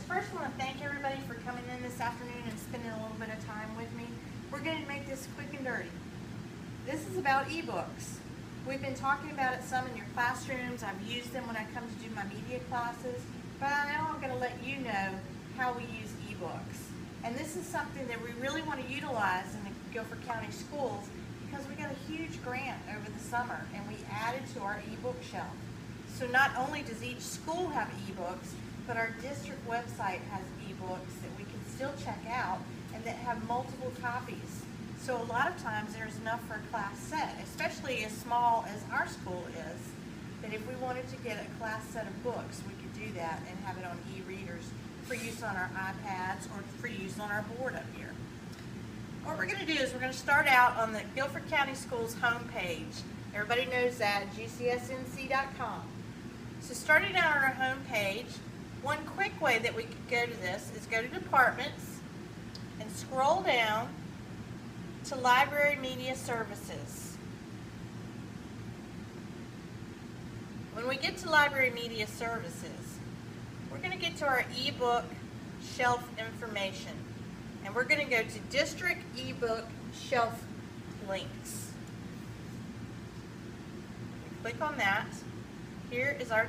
First, I want to thank everybody for coming in this afternoon and spending a little bit of time with me. We're going to make this quick and dirty. This is about ebooks. We've been talking about it some in your classrooms. I've used them when I come to do my media classes, but now I'm going to let you know how we use ebooks. And this is something that we really want to utilize in the Guilford County schools because we got a huge grant over the summer and we added to our ebook shelf. So not only does each school have ebooks, but our district website has ebooks that we can still check out and that have multiple copies. So a lot of times there's enough for a class set, especially as small as our school is, that if we wanted to get a class set of books, we could do that and have it on e-readers for use on our iPads or for use on our board up here. What we're going to do is we're going to start out on the Guilford County Schools homepage. Everybody knows that, gcsnc.com. So starting out on our homepage, one quick way that we could go to this is go to Departments and scroll down to Library Media Services. When we get to Library Media Services, we're going to get to our ebook shelf information. And we're going to go to District Ebook Shelf Links. Click on that. Here is our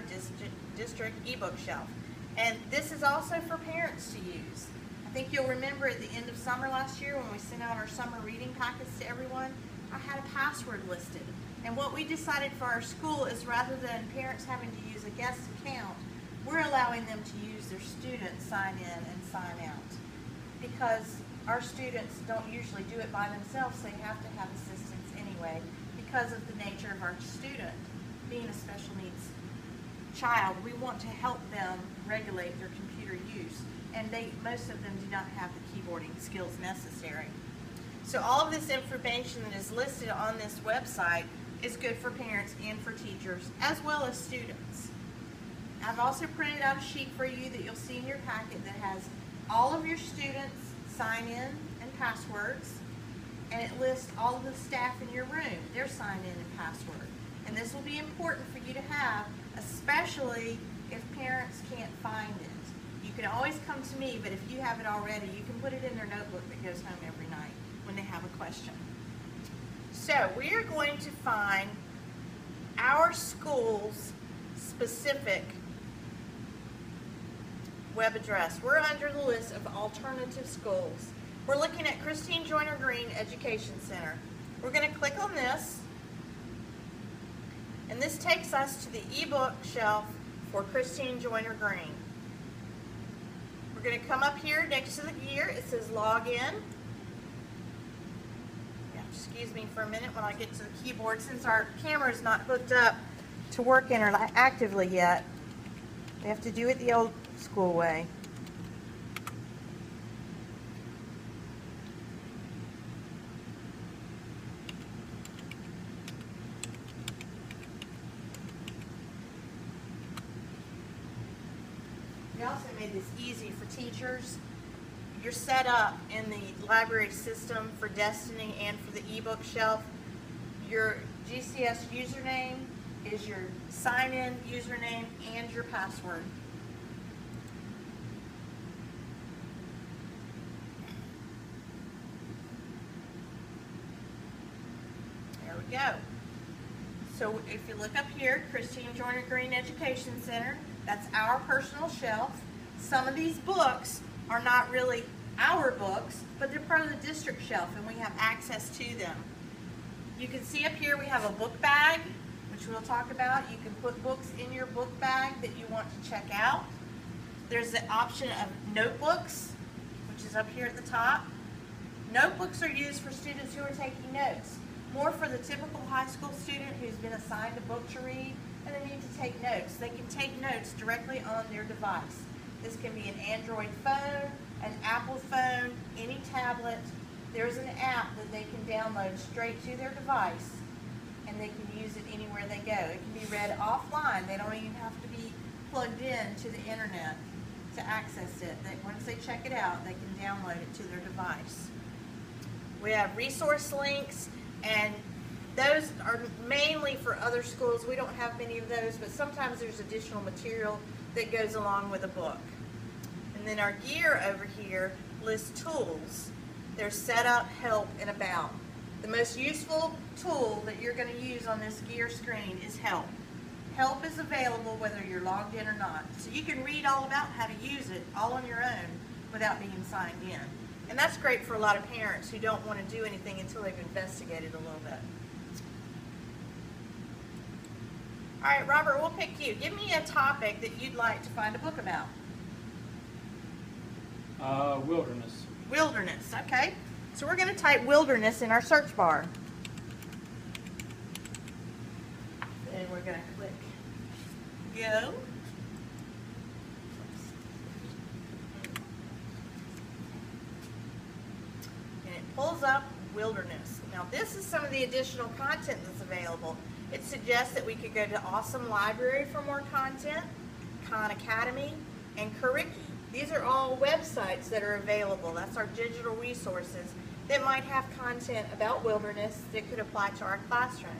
district ebook shelf. And this is also for parents to use. I think you'll remember at the end of summer last year when we sent out our summer reading packets to everyone, I had a password listed. And what we decided for our school is rather than parents having to use a guest account, we're allowing them to use their student sign in and sign out. Because our students don't usually do it by themselves, they have to have assistance anyway because of the nature of our student being a special needs child. We want to help them regulate their computer use, and most of them do not have the keyboarding skills necessary. So all of this information that is listed on this website is good for parents and for teachers as well as students. I've also printed out a sheet for you that you'll see in your packet that has all of your students' sign-in and passwords, and it lists all of the staff in your room, their sign-in and password. And this will be important for you to have, especially if parents can't find it. You can always come to me, but if you have it already, you can put it in their notebook that goes home every night when they have a question. So we are going to find our school's specific web address. We're under the list of alternative schools. We're looking at Christine Joyner Greene Education Center. We're going to click on this, and this takes us to the ebook shelf for Christine Joyner Greene. We're going to come up here next to the gear. It says login. Yeah, excuse me for a minute when I get to the keyboard. Since our camera is not hooked up to work interactively yet, we have to do it the old school way. We also made this easy for teachers. You're set up in the library system for Destiny and for the ebook shelf. Your GCS username is your sign-in username and your password. There we go. So if you look up here, Christine Joyner Greene Education Center, that's our personal shelf. Some of these books are not really our books, but they're part of the district shelf and we have access to them. You can see up here we have a book bag, which we'll talk about. You can put books in your book bag that you want to check out. There's the option of notebooks, which is up here at the top. Notebooks are used for students who are taking notes. More for the typical high school student who's been assigned a book to read and they need to take notes. They can take notes directly on their device. This can be an Android phone, an Apple phone, any tablet. There's an app that they can download straight to their device and they can use it anywhere they go. It can be read offline. They don't even have to be plugged in to the internet to access it. Once they check it out, they can download it to their device. We have resource links, and those are mainly for other schools. We don't have many of those, but sometimes there's additional material that goes along with a book. And then our gear over here lists tools. There's setup, help, and about. The most useful tool that you're going to use on this gear screen is help. Help is available whether you're logged in or not. So you can read all about how to use it all on your own without being signed in. And that's great for a lot of parents who don't want to do anything until they've investigated a little bit. All right, Robert, we'll pick you. Give me a topic that you'd like to find a book about. Wilderness. Wilderness, okay. So we're going to type wilderness in our search bar. And we're going to click go. And it pulls up wilderness. Now this is some of the additional content that's available. It suggests that we could go to Awesome Library for more content, Khan Academy, and Curriki. These are all websites that are available. That's our digital resources that might have content about wilderness that could apply to our classroom.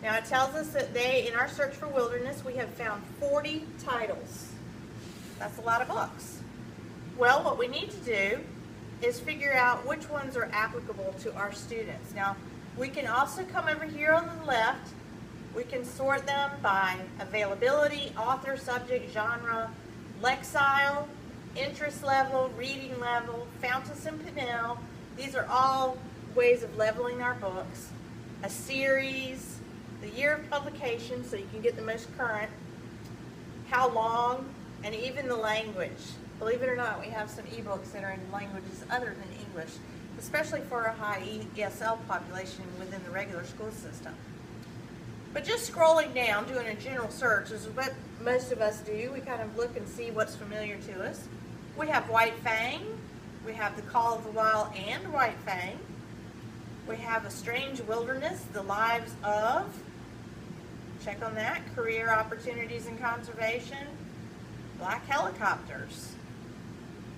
Now it tells us that in our search for wilderness, we have found 40 titles. That's a lot of books. Well, what we need to do is figure out which ones are applicable to our students. Now, we can also come over here on the left. We can sort them by availability, author, subject, genre, Lexile, interest level, reading level, Fountas and Pinnell. These are all ways of leveling our books. A series, the year of publication so you can get the most current, how long, and even the language. Believe it or not, we have some ebooks that are in languages other than English, especially for a high ESL population within the regular school system. But just scrolling down, doing a general search is what most of us do. We kind of look and see what's familiar to us. We have White Fang. We have The Call of the Wild and White Fang. We have A Strange Wilderness, The Lives of, check on that, Career Opportunities in Conservation, Black Helicopters.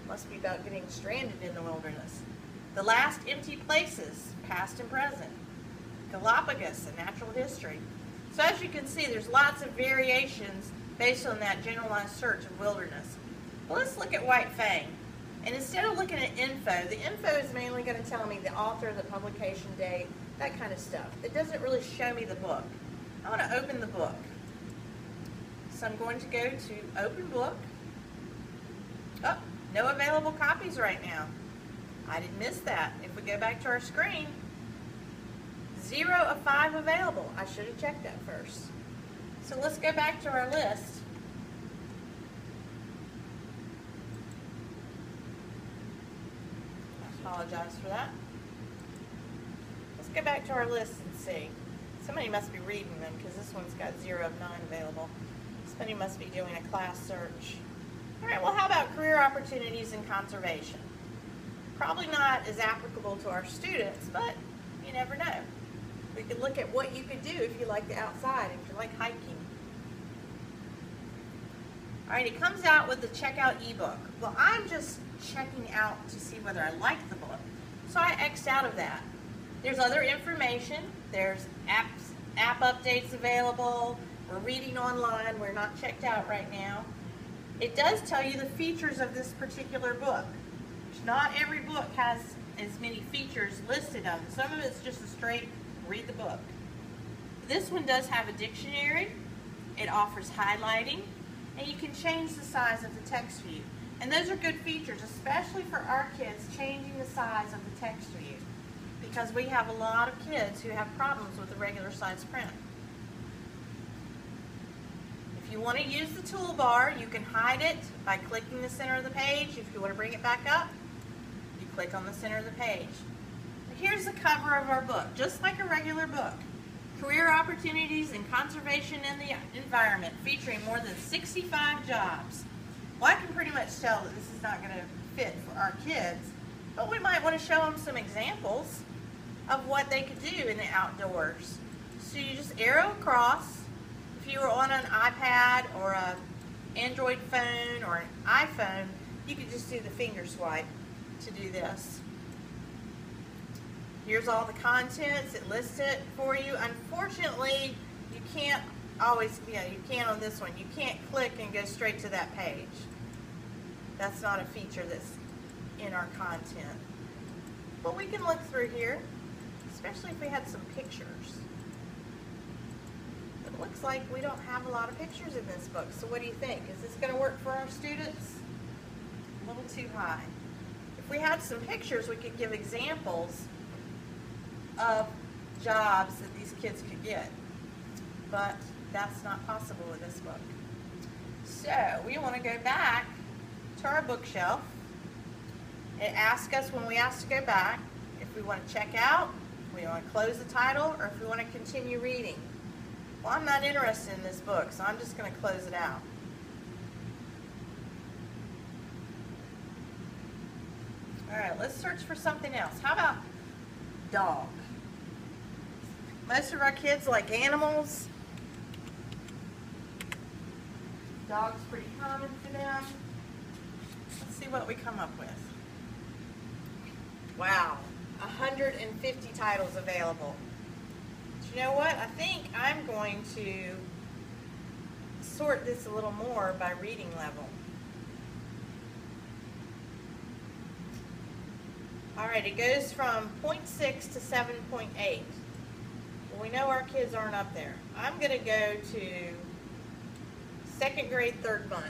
Must be about getting stranded in the wilderness. The Last Empty Places, Past and Present. Galapagos, A Natural History. So as you can see, there's lots of variations based on that generalized search of wilderness. Well, let's look at White Fang. And instead of looking at info, the info is mainly going to tell me the author, the publication date, that kind of stuff. It doesn't really show me the book. I want to open the book. So I'm going to go to Open Book. Oh, no available copies right now. I did miss that. If we go back to our screen, 0 of 5 available. I should have checked that first. So let's go back to our list. I apologize for that. Let's go back to our list and see. Somebody must be reading them because this one's got 0 of 9 available. Somebody must be doing a class search. All right, well, how about career opportunities in conservation? Probably not as applicable to our students, but you never know. We could look at what you could do if you like the outside, if you like hiking. All right, it comes out with the checkout ebook. Well, I'm just checking out to see whether I like the book. So I X'd out of that. There's other information. There's app updates available. We're reading online. We're not checked out right now. It does tell you the features of this particular book. Not every book has as many features listed on it. Some of it's just a straight read the book. This one does have a dictionary. It offers highlighting, and you can change the size of the text view. And those are good features, especially for our kids, changing the size of the text view, because we have a lot of kids who have problems with the regular size print. If you want to use the toolbar, you can hide it by clicking the center of the page. If you want to bring it back up, you click on the center of the page. Here's the cover of our book, just like a regular book. Career Opportunities in Conservation and the Environment, featuring more than 65 jobs. Well, I can pretty much tell that this is not going to fit for our kids, but we might want to show them some examples of what they could do in the outdoors. So you just arrow across. If you were on an iPad or an Android phone or an iPhone, you could just do the finger swipe to do this. Here's all the contents. It lists it for you. Unfortunately, you can't always, you can on this one. You can't click and go straight to that page. That's not a feature that's in our content. But we can look through here, especially if we had some pictures. It looks like we don't have a lot of pictures in this book. So what do you think? Is this going to work for our students? A little too high. If we had some pictures, we could give examples of jobs that these kids could get. But that's not possible with this book. So we want to go back to our bookshelf. It asks us when we ask to go back if we want to check out, we want to close the title, or if we want to continue reading. Well, I'm not interested in this book, so I'm just going to close it out. All right, let's search for something else. How about dog? Most of our kids like animals. Dog's pretty common for them. Let's see what we come up with. Wow, 150 titles available. But you know what? I think I'm going to sort this a little more by reading level. All right, it goes from 0.6 to 7.8. Well, we know our kids aren't up there. I'm going to go to second grade, third month.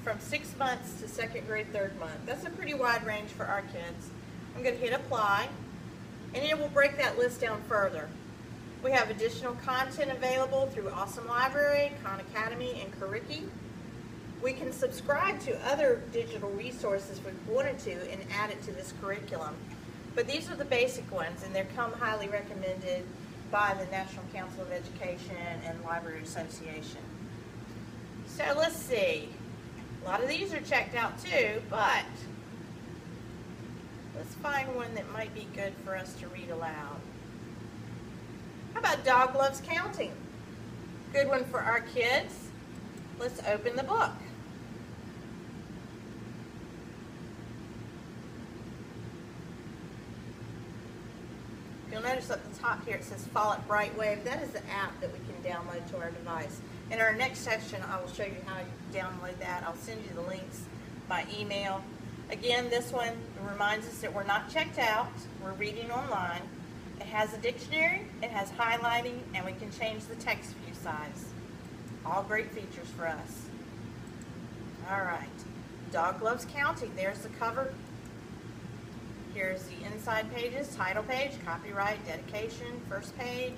From 6 months to second grade, third month. That's a pretty wide range for our kids. I'm going to hit apply, and it will break that list down further. We have additional content available through Awesome Library, Khan Academy, and Curriki. We can subscribe to other digital resources if we wanted to and add it to this curriculum. But these are the basic ones, and they're highly recommended by the National Council of Education and Library Association. So let's see. A lot of these are checked out too, but let's find one that might be good for us to read aloud. How about Dog Loves Counting? Good one for our kids. Let's open the book. You'll notice at the top here it says Follett Brightwave. That is the app that we can download to our device. In our next section, I will show you how you download that. I'll send you the links by email. Again, this one reminds us that we're not checked out. We're reading online. It has a dictionary, it has highlighting, and we can change the text view size. All great features for us. All right, Dog Loves Counting. There's the cover. Here's the inside pages, title page, copyright, dedication, first page.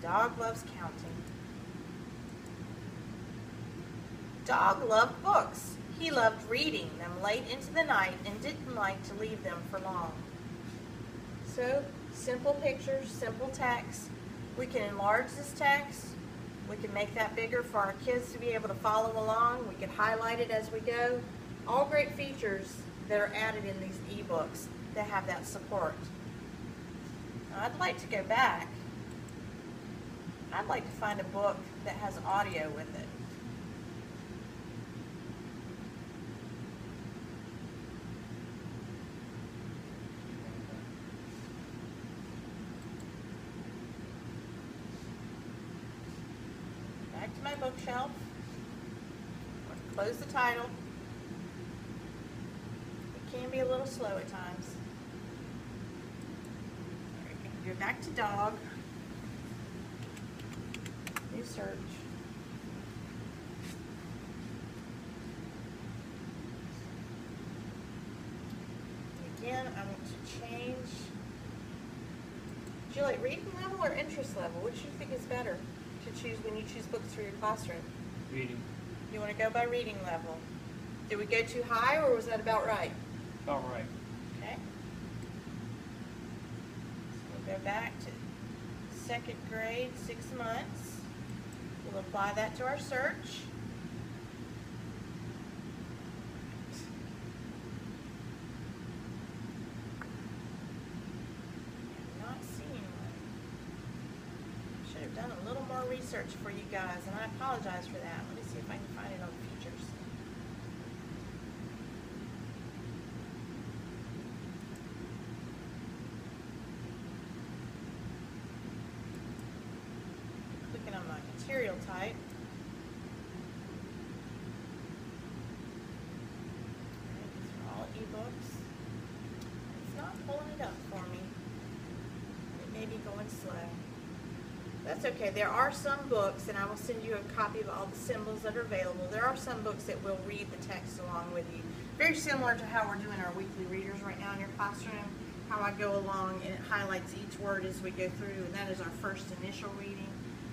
Dog loves counting. Dog loved books. He loved reading them late into the night and didn't like to leave them for long. So, simple pictures, simple text. We can enlarge this text. We can make that bigger for our kids to be able to follow along. We can highlight it as we go. All great features that are added in these ebooks that have that support. Now, I'd like to go back. I'd like to find a book that has audio with it. Back to my bookshelf. Close the title. It can be a little slow at times. Go back to dog. New search. Again, I want to change. Do you like reading level or interest level? Which do you think is better to choose when you choose books for your classroom? Reading. You want to go by reading level. Did we go too high, or was that about right? About right. Okay. So we'll go back to second grade, 6 months. We'll apply that to our search. I'm not seeing one. Should have done a little more research for you guys, and I apologize for that. Let me see if I can find it on features. Clicking on my material type. Oops. It's not pulling it up for me. It may be going slow. That's okay. There are some books, and I will send you a copy of all the symbols that are available. There are some books that will read the text along with you. Very similar to how we're doing our weekly readers right now in your classroom. How I go along and it highlights each word as we go through, and that is our first initial reading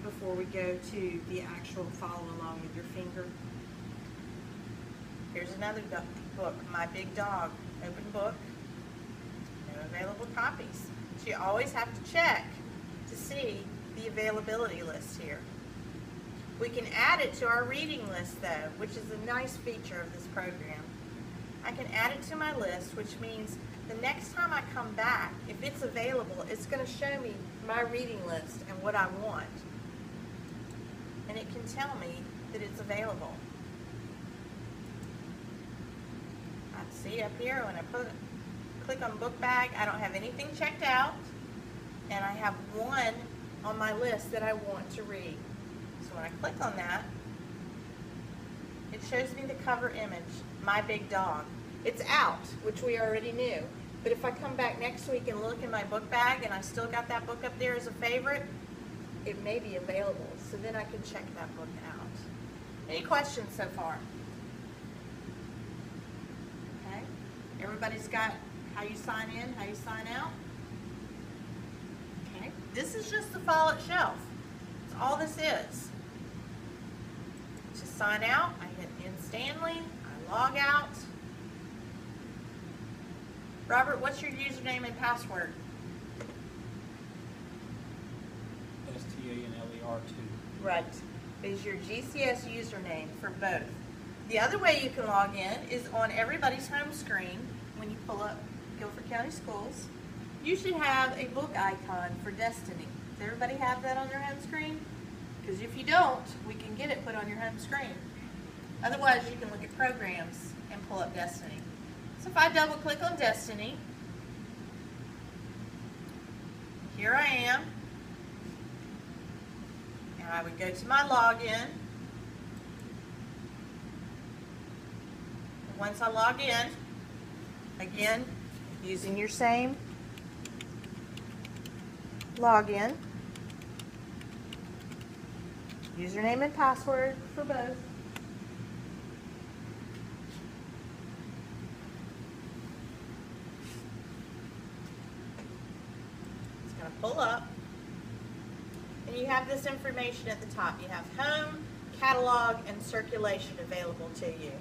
before we go to the actual follow along with your finger. Here's another book, My Big Dog. Open book. No available copies. So you always have to check to see the availability list here. We can add it to our reading list though, which is a nice feature of this program. I can add it to my list, which means the next time I come back, if it's available, it's going to show me my reading list and what I want. And it can tell me that it's available. I see up here when I click on book bag, I don't have anything checked out, and I have one on my list that I want to read. So when I click on that, it shows me the cover image, My Big Dog. It's out, which we already knew. But if I come back next week and look in my book bag and I still got that book up there as a favorite, it may be available. So then I can check that book out. Any questions so far? Okay. Everybody's got how you sign in, how you sign out? Okay. This is just the Follett shelf. That's all this is. Just sign out. I hit in Stanley. I log out. Robert, what's your username and password? STANLER2. Right. Is your GCS username for both. The other way you can log in is on everybody's home screen. When you pull up Guilford County Schools, you should have a book icon for Destiny. Does everybody have that on their home screen? Because if you don't, we can get it put on your home screen. Otherwise, you can look at programs and pull up Destiny. So if I double click on Destiny, here I am, and I would go to my login. Once I log in, again, using your same login, username and password for both. Pull up, and you have this information at the top. You have home, catalog, and circulation available to you.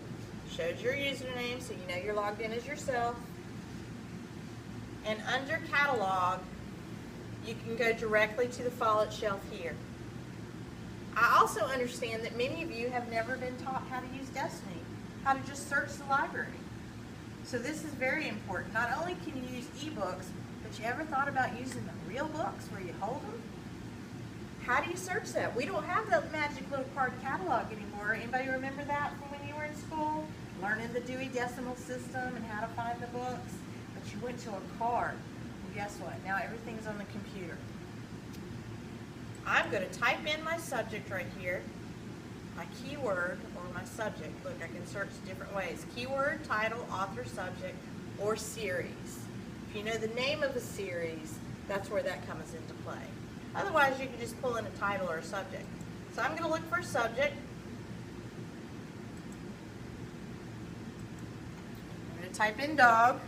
Shows your username, so you know you're logged in as yourself. And under catalog, you can go directly to the Follett shelf here. I also understand that many of you have never been taught how to use Destiny, how to just search the library. So this is very important. Not only can you use ebooks, but you ever thought about using the real books where you hold them? How do you search that? We don't have the magic little card catalog anymore. Anybody remember that from when you were in school? Learning the Dewey Decimal System and how to find the books? But you went to a card. Well, guess what? Now everything's on the computer. I'm going to type in my subject right here, my keyword or my subject. Look, I can search different ways. Keyword, title, author, subject, or series. If you know the name of a series, that's where that comes into play. Otherwise, you can just pull in a title or a subject. So I'm going to look for a subject. I'm going to type in dog.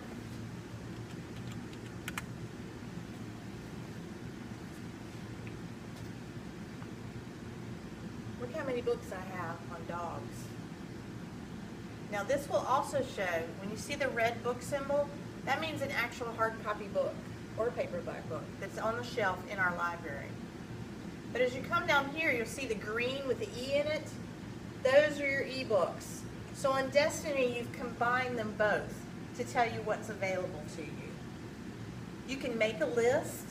Look how many books I have on dogs. Now this will also show, when you see the red book symbol, that means an actual hard copy book or paperback book that's on the shelf in our library. But as you come down here, you'll see the green with the E in it. Those are your ebooks. So on Destiny, you've combined them both to tell you what's available to you. You can make a list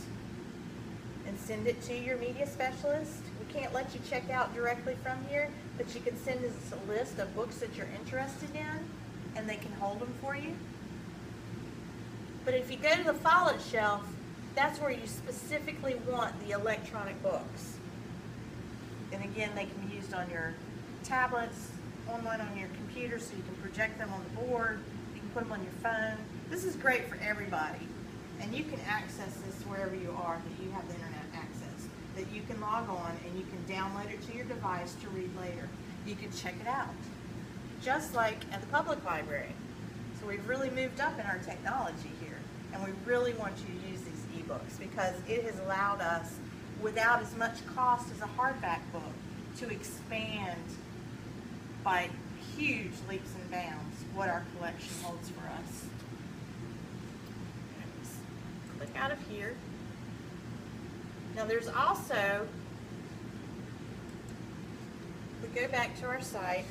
and send it to your media specialist. We can't let you check out directly from here, but you can send us a list of books that you're interested in, and they can hold them for you. But if you go to the Follett shelf, that's where you specifically want the electronic books. And again, they can be used on your tablets, online on your computer, so you can project them on the board. You can put them on your phone. This is great for everybody. And you can access this wherever you are that you have the internet access. That you can log on and you can download it to your device to read later. You can check it out. Just like at the public library. So we've really moved up in our technology here. And we really want you to use these ebooks because it has allowed us, without as much cost as a hardback book, to expand by huge leaps and bounds what our collection holds for us. Click out of here. Now there's also, we go back to our site,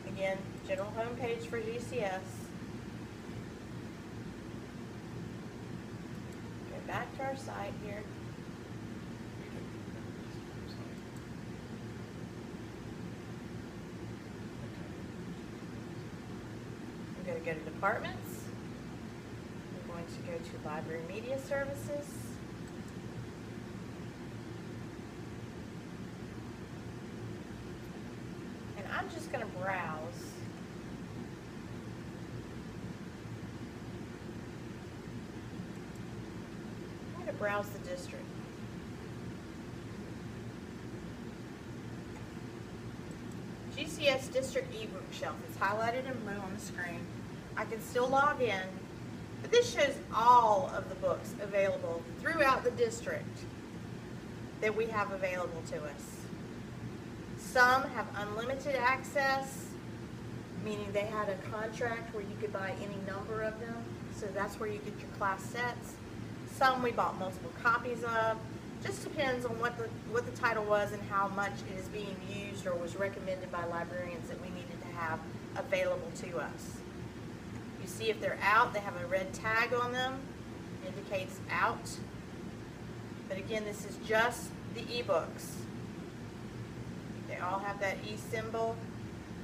again, general homepage for GCS. Go back to our site here. I'm going to go to departments. I'm going to go to library media services. And I'm just going to browse. I'm going to browse the district. GCS District eBook Shelf is highlighted in blue on the screen. I can still log in, but this shows all of the books available throughout the district that we have available to us. Some have unlimited access, meaning they had a contract where you could buy any number of them, so that's where you get your class sets. Some we bought multiple copies of. Just depends on what the title was and how much it is being used or was recommended by librarians that we needed to have available to us. You see if they're out, they have a red tag on them, indicates out. But again, this is just the ebooks. They all have that E symbol.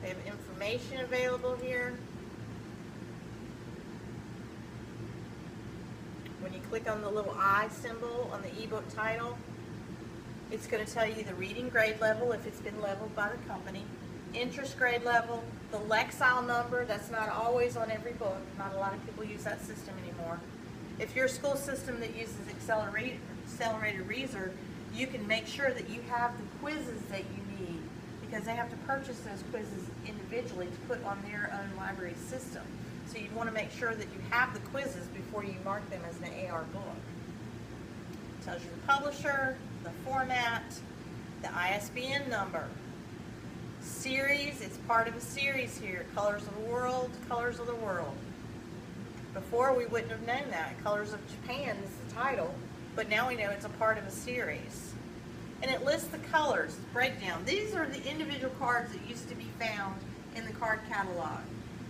They have information available here. When you click on the little I symbol on the ebook title, it's going to tell you the reading grade level if it's been leveled by the company, interest grade level, the Lexile number, that's not always on every book. Not a lot of people use that system anymore. If you're a school system that uses accelerated Reader, you can make sure that you have the quizzes that you need because they have to purchase those quizzes individually to put on their own library system. So you'd want to make sure that you have the quizzes before you mark them as an AR book. It tells you the publisher, the format, the ISBN number. Series, it's part of a series here. Colors of the World, Colors of the World. Before we wouldn't have known that. Colors of Japan is the title, but now we know it's a part of a series. And it lists the colors, breakdown. These are the individual cards that used to be found in the card catalog.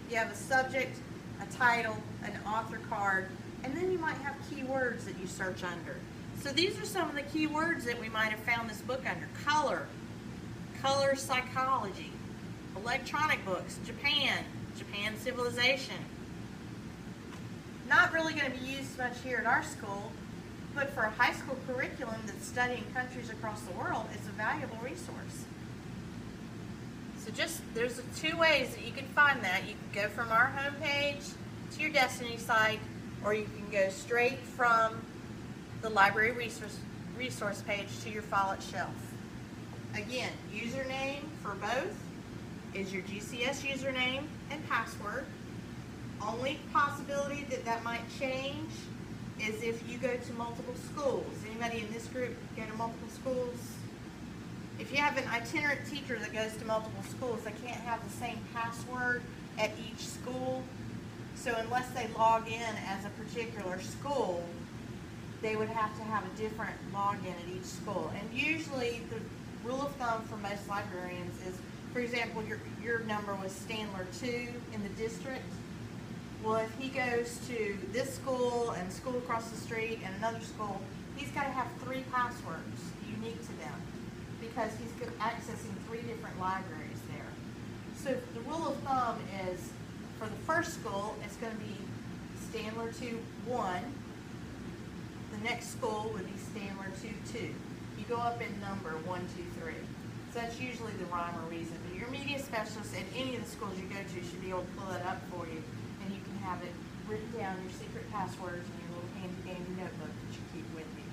You have a subject, a title, an author card, and then you might have keywords that you search under. So these are some of the keywords that we might have found this book under. Color, color psychology, electronic books, Japan, Japan civilization. Not really going to be used much here at our school, but for a high school curriculum that's studying countries across the world, it's a valuable resource. So there's two ways that you can find that. You can go from our homepage to your Destiny site, or you can go straight from the library resource page to your Follett shelf. Again, username for both is your GCS username and password. Only possibility that might change is if you go to multiple schools. Anybody in this group go to multiple schools? If you have an itinerant teacher that goes to multiple schools, they can't have the same password at each school. So unless they log in as a particular school, they would have to have a different login at each school. And usually the rule of thumb for most librarians is, for example, your number was Standler 2 in the district. Well, if he goes to this school and school across the street and another school, he's got to have 3 passwords unique to them because he's accessing 3 different libraries there. So the rule of thumb is for the first school, it's going to be Standler 2 1. The next school would be Standler 2 2. You go up in number 1, 2, 3. So That's usually the rhyme or reason. But your media specialist at any of the schools you go to should be able to pull it up for you, and you can have it written down, your secret passwords in your little handy dandy notebook that you keep with you.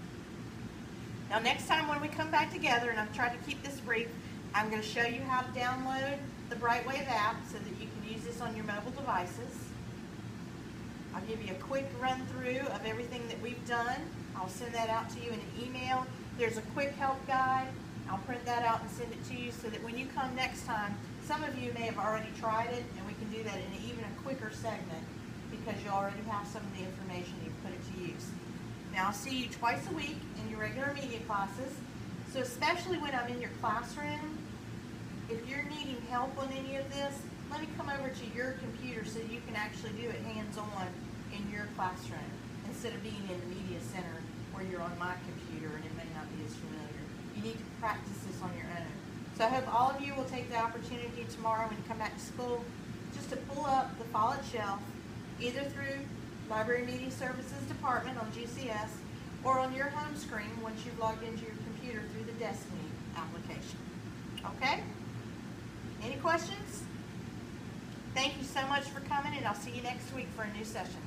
Now next time when we come back together, and I've tried to keep this brief, I'm going to show you how to download the Brightwave app so that you can use this on your mobile devices. I'll give you a quick run through of everything that we've done. I'll send that out to you in an email. There's a quick help guide. I'll print that out and send it to you so that when you come next time, some of you may have already tried it, and we can do that in even a quicker segment because you already have some of the information, you've put it to use. Now I'll see you twice a week in your regular media classes. So especially when I'm in your classroom, if you're needing help on any of this, let me come over to your computer so you can actually do it hands-on in your classroom instead of being in the media center where you're on my computer and it may not be as familiar. You need to practice this on your own. So I hope all of you will take the opportunity tomorrow when you come back to school just to pull up the Follett Shelf, either through Library Media Services Department on GCS or on your home screen once you've logged into your computer through the Destiny application. Okay? Any questions? Thank you so much for coming, and I'll see you next week for a new session.